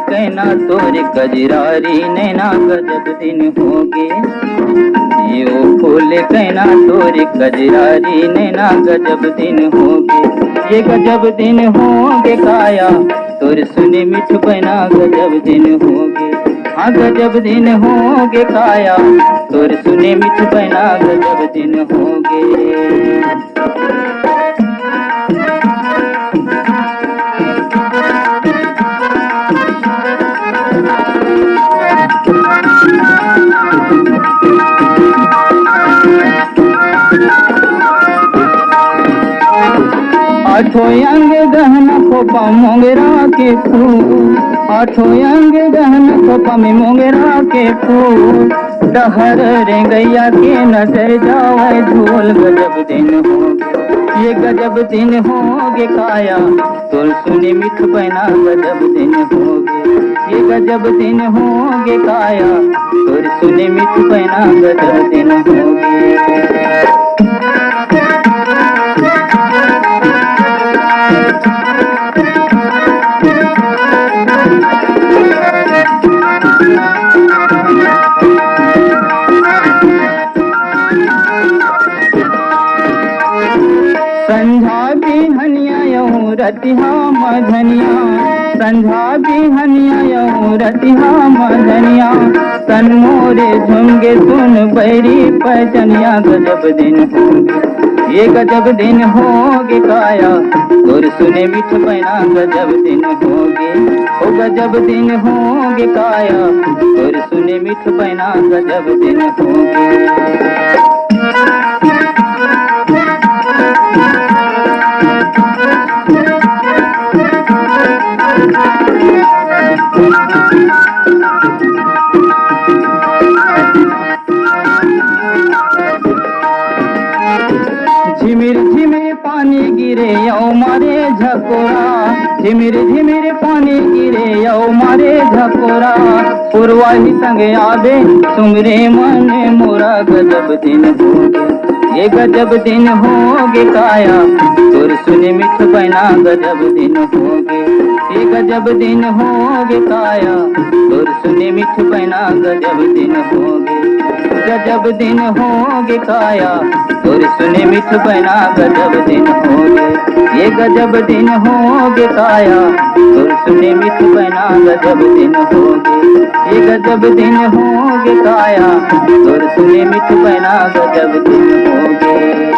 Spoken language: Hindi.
कहना तोरे कजरारी नैना गजब दिन होगे। यो फूल कहना तोरे कजरारी नैना गजब दिन होगे। ये गजब दिन होगे काया तोर सुने मिठ बना गजब दिन होगे। हाँ गजब दिन होगे काया तोर सुने मिठ बना गजब दिन होगे। आठों अंग गहना खोपा मोंगरा के फूल। आठों अंग गहना खोपा में मोंगरा के फूल। डहर रे गैया के नजर जावे झोल गजब दिन होगे। ये गजब दिन होगे काया तोर सुने मिठ बना गजब दिन होगे। ये गजब दिन होगे काया तोर सुने मिठ बना गजब दिन होगे। संझा बिहनिया यहूँ रतिहा मधनिया। संझा बिहनिया यहूँ रतिहा मधनिया। तन मोरे झुमगे सुन बैरी पहचनिया गजब दिन होगे। ये गजब दिन होगे काया तोर सुने मिठ बना गजब दिन होगे। ओ गजब दिन होगे काया तोर सुने मिठ बना गजब दिन होगे। झिमिर झिमिर पानी गिरे यौ मारे झकोरा। झिमिर झिमिर पानी गिरे यौ मारे झकोरा। पुरवाही संग आवे सुमरे मन मोरा गजब दिन होगे। ये गजब दिन होगे काया तोर सुने मिठ बना गजब दिन होगे। ये गजब दिन होगे काया तोर सुने मिठ बना गजब दिन होगे। गजब दिन होगे काया तोर सुने मिठ बना गजब दिन होगे। ये गजब दिन होगे काया तोर सुने मिठ बना गजब दिन होगे। ये गजब दिन होगे काया तोर सुने मिठ बना गजब दिन होगे।